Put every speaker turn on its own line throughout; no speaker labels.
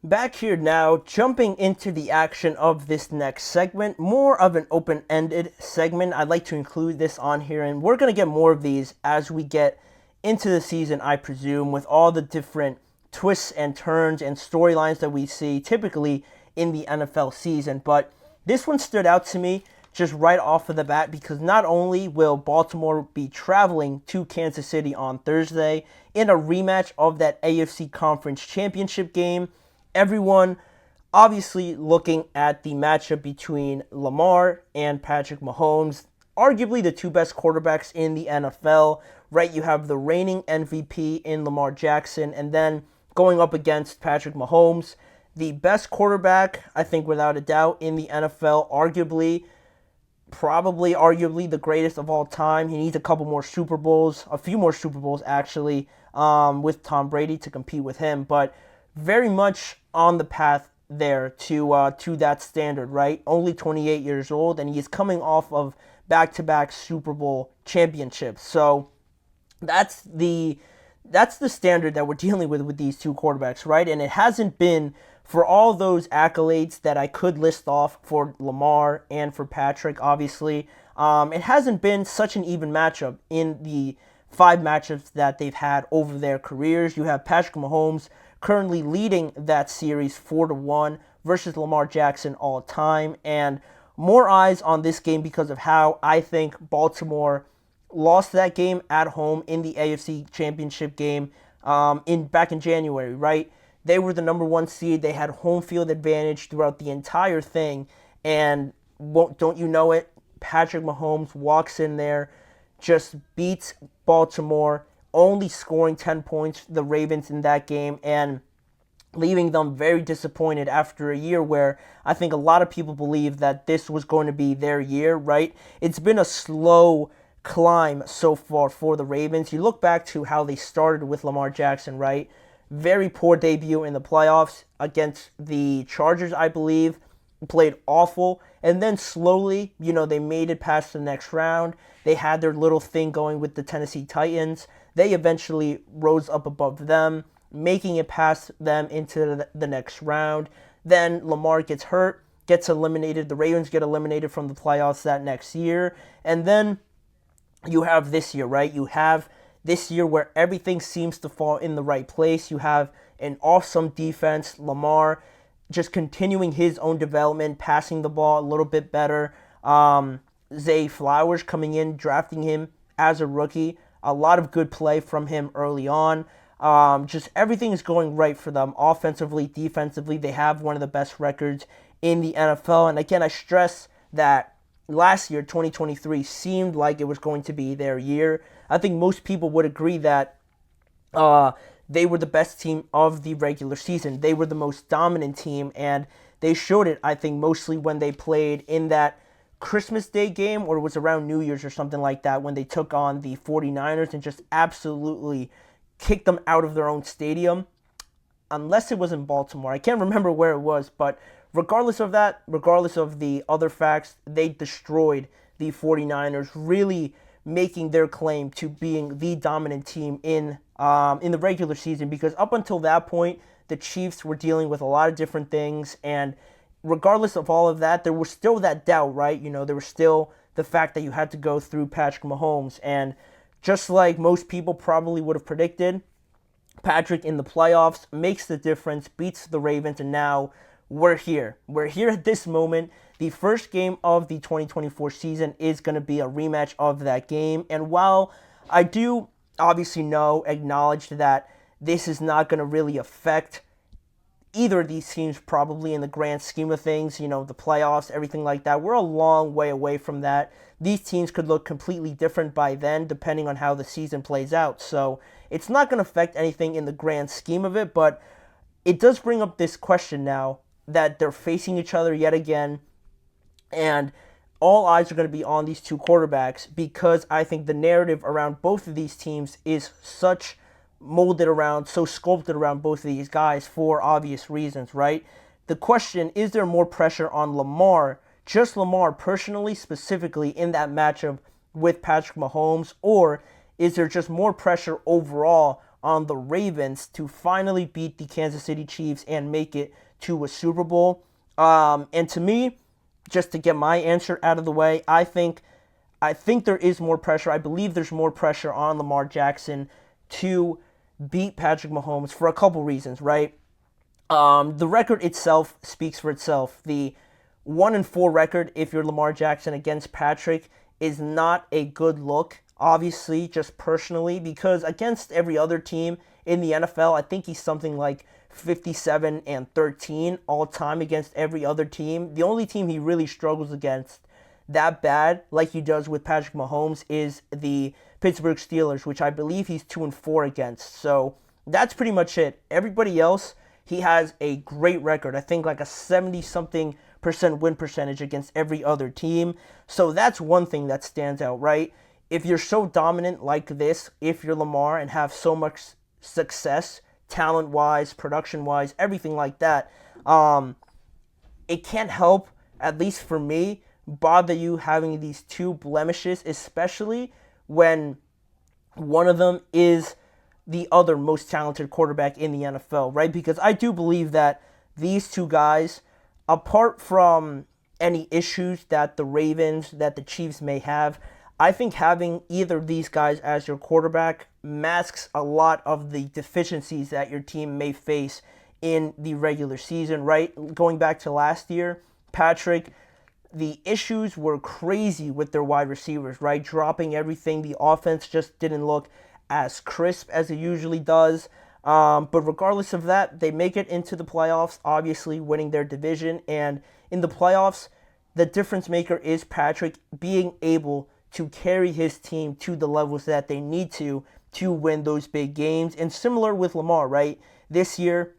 Back here now, jumping into the action of this next segment, more of an open-ended segment. I'd like to include this on here, and we're going to get more of these as we get into the season, I presume, with all the different twists and turns and storylines that we see typically in the NFL season. But this one stood out to me just right off of the bat because not only will Baltimore be traveling to Kansas City on Thursday in a rematch of that AFC Conference Championship game, everyone obviously looking at the matchup between Lamar and Patrick Mahomes, arguably the two best quarterbacks in the NFL, right? You have the reigning MVP in Lamar Jackson, and then going up against Patrick Mahomes, the best quarterback, I think without a doubt, in the NFL, arguably the greatest of all time. He needs a couple more Super Bowls, a few more Super Bowls actually, with Tom Brady to compete with him, but very much on the path there to that standard, right? Only 28 years old, and he's coming off of back-to-back Super Bowl championships. So that's the standard that we're dealing with these two quarterbacks, right? And it hasn't been for all those accolades that I could list off for Lamar and for Patrick, obviously. It hasn't been such an even matchup in the 5 matchups that they've had over their careers. You have Patrick Mahomes currently leading that series 4-1 versus Lamar Jackson all time, and more eyes on this game because of how I think Baltimore lost that game at home in the AFC Championship game back in January, right? They were the number 1 seed. They had home field advantage throughout the entire thing, and don't you know it, Patrick Mahomes walks in there, just beats Baltimore, only scoring 10 points, the Ravens, in that game, and leaving them very disappointed after a year where I think a lot of people believe that this was going to be their year, right? It's been a slow climb so far for the Ravens. You look back to how they started with Lamar Jackson, right? Very poor debut in the playoffs against the Chargers, I believe. Played awful, and then slowly, they made it past the next round. They had their little thing going with the Tennessee Titans. They eventually rose up above them, making it past them into the next round. Then Lamar gets hurt, gets eliminated. The Ravens get eliminated from the playoffs that next year. And then you have this year, right? You have this year where everything seems to fall in the right place. You have an awesome defense. Lamar just continuing his own development, passing the ball a little bit better. Zay Flowers coming in, drafting him as a rookie. A lot of good play from him early on. Just everything is going right for them offensively, defensively. They have one of the best records in the NFL. And again, I stress that last year, 2023, seemed like it was going to be their year. I think most people would agree that they were the best team of the regular season. They were the most dominant team, and they showed it, I think, mostly when they played in that Christmas Day game, or it was around New Year's or something like that, when they took on the 49ers and just absolutely kicked them out of their own stadium, unless it was in Baltimore. I can't remember where it was, but regardless of that, regardless of the other facts, they destroyed the 49ers, really making their claim to being the dominant team in the regular season, because up until that point, the Chiefs were dealing with a lot of different things, and regardless of all of that, there was still that doubt, right? There was still the fact that you had to go through Patrick Mahomes, and just like most people probably would have predicted, Patrick in the playoffs makes the difference, beats the Ravens, and now we're here. We're here at this moment. The first game of the 2024 season is going to be a rematch of that game, and while I do obviously acknowledge that this is not going to really affect either of these teams probably in the grand scheme of things, the playoffs, everything like that. We're a long way away from that. These teams could look completely different by then, depending on how the season plays out. So it's not going to affect anything in the grand scheme of it, but it does bring up this question now that they're facing each other yet again, and all eyes are going to be on these two quarterbacks because I think the narrative around both of these teams is so sculpted around both of these guys for obvious reasons, right? The question, is there more pressure on Lamar, just Lamar personally, specifically in that matchup with Patrick Mahomes, or is there just more pressure overall on the Ravens to finally beat the Kansas City Chiefs and make it to a Super Bowl. And to me, just to get my answer out of the way, I think there is more pressure. I believe there's more pressure on Lamar Jackson to beat Patrick Mahomes for a couple reasons, right? The record itself speaks for itself. The 1-4 record, if you're Lamar Jackson against Patrick, is not a good look, obviously, just personally, because against every other team in the NFL, I think he's something like 57-13 all time against every other team. The only team he really struggles against that bad, like he does with Patrick Mahomes, is the Pittsburgh Steelers, which I believe he's 2-4 against. So that's pretty much it. Everybody else, he has a great record. I think like a 70-something% win percentage against every other team. So that's one thing that stands out, right? If you're so dominant like this, if you're Lamar and have so much success, talent-wise, production-wise, everything like that, it can't help, at least for me, bother you having these two blemishes, especially when one of them is the other most talented quarterback in the NFL, right? Because I do believe that these two guys, apart from any issues that the Ravens, that the Chiefs may have, I think having either of these guys as your quarterback masks a lot of the deficiencies that your team may face in the regular season, right? Going back to last year, Patrick, the issues were crazy with their wide receivers, right? Dropping everything. The offense just didn't look as crisp as it usually does. But regardless of that, they make it into the playoffs, obviously winning their division. And in the playoffs, the difference maker is Patrick being able to carry his team to the levels that they need to win those big games. And similar with Lamar, right? This year,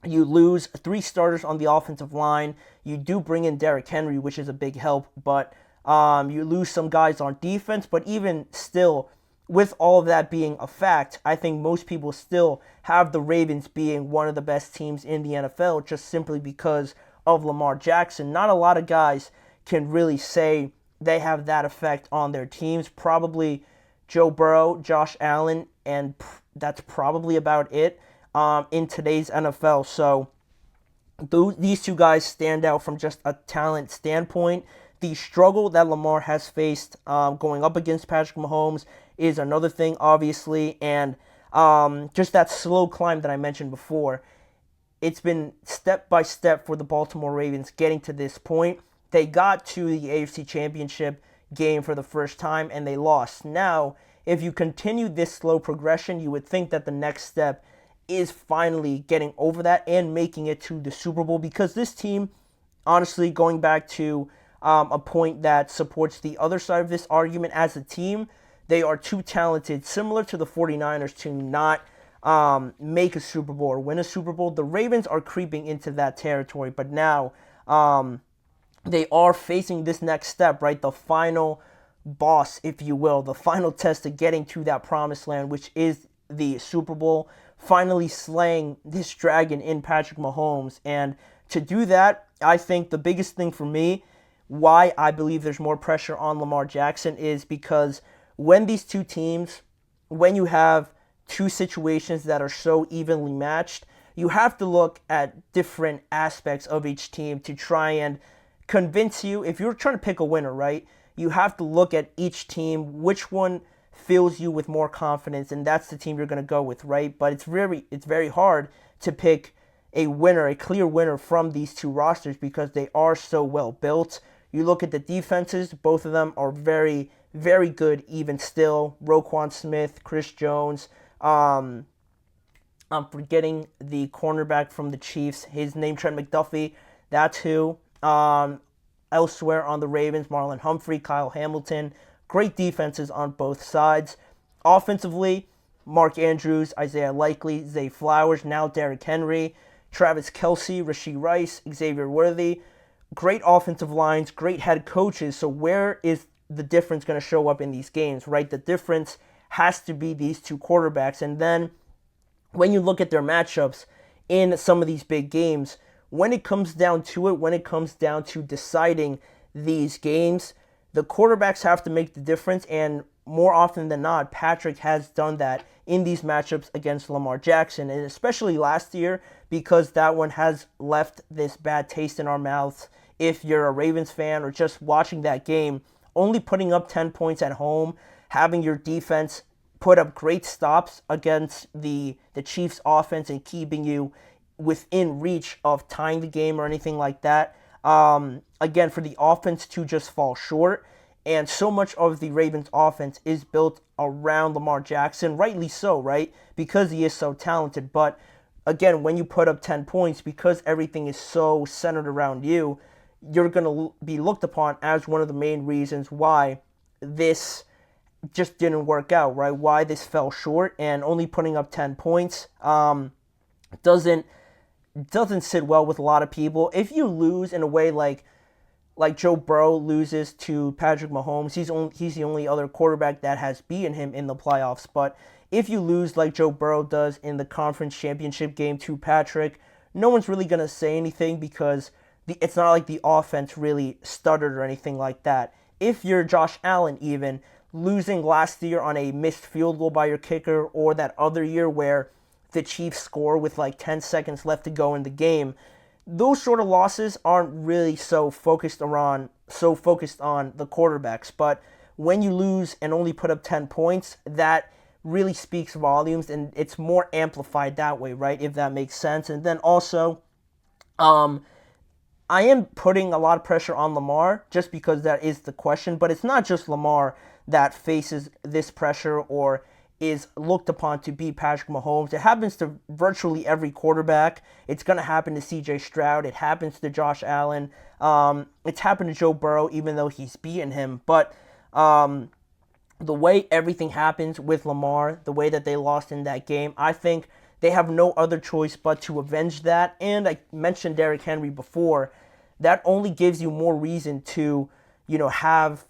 you lose 3 starters on the offensive line. You do bring in Derrick Henry, which is a big help, but you lose some guys on defense. But even still, with all of that being a fact, I think most people still have the Ravens being one of the best teams in the NFL just simply because of Lamar Jackson. Not a lot of guys can really say they have that effect on their teams. Probably Joe Burrow, Josh Allen, and that's probably about it in today's NFL. So these two guys stand out from just a talent standpoint. The struggle that Lamar has faced going up against Patrick Mahomes is another thing, obviously, and just that slow climb that I mentioned before. It's been step by step for the Baltimore Ravens getting to this point. They got to the AFC Championship game for the first time, and they lost. Now, if you continue this slow progression, you would think that the next step is finally getting over that and making it to the Super Bowl, because this team, honestly, going back to a point that supports the other side of this argument, as a team, they are too talented, similar to the 49ers, to not make a Super Bowl or win a Super Bowl. The Ravens are creeping into that territory, but now they are facing this next step, right? The final boss, if you will, the final test of getting to that promised land, which is the Super Bowl, finally slaying this dragon in Patrick Mahomes. And to do that, I think the biggest thing for me, why I believe there's more pressure on Lamar Jackson, is because when these two teams, when you have two situations that are so evenly matched, you have to look at different aspects of each team to try and convince you. If you're trying to pick a winner, right, you have to look at each team, which one fills you with more confidence, and that's the team you're going to go with, right? But it's very hard to pick a winner, a clear winner from these two rosters, because they are so well built. You look at the defenses, both of them are very, very good even still. Roquan Smith, Chris Jones, I'm forgetting the cornerback from the Chiefs, his name, Trent McDuffie, that's who. Elsewhere on the Ravens, Marlon Humphrey, Kyle Hamilton, great defenses on both sides. Offensively, Mark Andrews, Isaiah Likely, Zay Flowers, now Derrick Henry, Travis Kelce, Rashee Rice, Xavier Worthy. Great offensive lines, great head coaches. So where is the difference going to show up in these games, right? The difference has to be these two quarterbacks. And then when you look at their matchups in some of these big games, when it comes down to it, when it comes down to deciding these games, the quarterbacks have to make the difference. And more often than not, Patrick has done that in these matchups against Lamar Jackson, and especially last year, because that one has left this bad taste in our mouths. If you're a Ravens fan or just watching that game, only putting up 10 points at home, having your defense put up great stops against the Chiefs offense and keeping you within reach of tying the game or anything like that. Again, for the offense to just fall short. And so much of the Ravens offense is built around Lamar Jackson, rightly so, right? Because he is so talented. But again, when you put up 10 points, because everything is so centered around you, you're going to be looked upon as one of the main reasons why this just didn't work out, right? Why this fell short, and only putting up 10 points doesn't sit well with a lot of people. If you lose in a way like Joe Burrow loses to Patrick Mahomes, he's the only other quarterback that has beaten him in the playoffs. But if you lose like Joe Burrow does in the conference championship game to Patrick, no one's really going to say anything because it's not like the offense really stuttered or anything like that. If you're Josh Allen even, losing last year on a missed field goal by your kicker, or that other year where the Chiefs score with like 10 seconds left to go in the game, those sort of losses aren't really so focused on the quarterbacks. But when you lose and only put up 10 points, that really speaks volumes, and it's more amplified that way, right? If that makes sense. And then also, I am putting a lot of pressure on Lamar just because that is the question, but it's not just Lamar that faces this pressure or is looked upon to beat Patrick Mahomes. It happens to virtually every quarterback. It's going to happen to CJ Stroud. It happens to Josh Allen. It's happened to Joe Burrow, even though he's beaten him. But the way everything happens with Lamar, the way that they lost in that game, I think they have no other choice but to avenge that. And I mentioned Derrick Henry before. That only gives you more reason to, have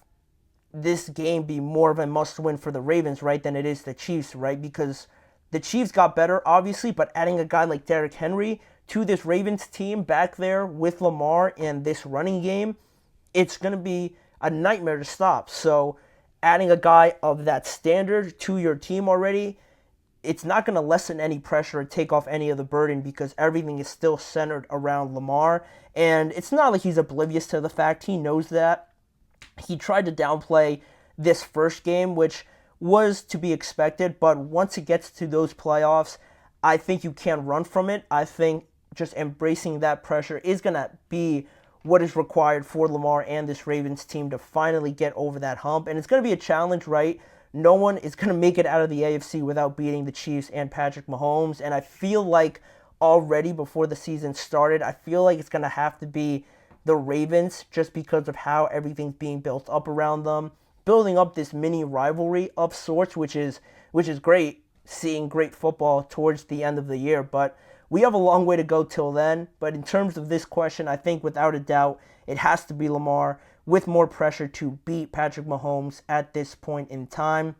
this game be more of a must-win for the Ravens, right, than it is the Chiefs, right? Because the Chiefs got better, obviously, but adding a guy like Derrick Henry to this Ravens team back there with Lamar and this running game, it's going to be a nightmare to stop. So adding a guy of that standard to your team already, it's not going to lessen any pressure or take off any of the burden because everything is still centered around Lamar. And it's not like he's oblivious to the fact. He knows that. He tried to downplay this first game, which was to be expected, but once it gets to those playoffs, I think you can't run from it. I think just embracing that pressure is going to be what is required for Lamar and this Ravens team to finally get over that hump. And it's going to be a challenge, right? No one is going to make it out of the AFC without beating the Chiefs and Patrick Mahomes. And I feel like already before the season started, I feel like it's going to have to be the Ravens just because of how everything's being built up around them, building up this mini rivalry of sorts, which is great, seeing great football towards the end of the year. But we have a long way to go till then. But in terms of this question, I think without a doubt, it has to be Lamar with more pressure to beat Patrick Mahomes at this point in time,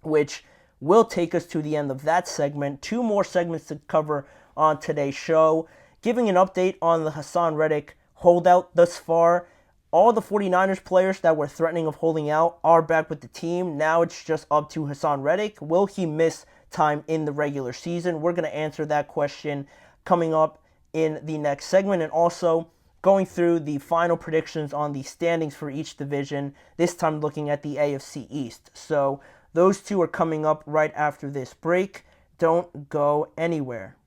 which will take us to the end of that segment. 2 more segments to cover on today's show, giving an update on the Hassan Reddick holdout thus far. All the 49ers players that were threatening of holding out are back with the team. Now it's just up to Hassan Reddick. Will he miss time in the regular season? We're going to answer that question coming up in the next segment, and also going through the final predictions on the standings for each division, this time looking at the AFC East. So those 2 are coming up right after this break. Don't go anywhere.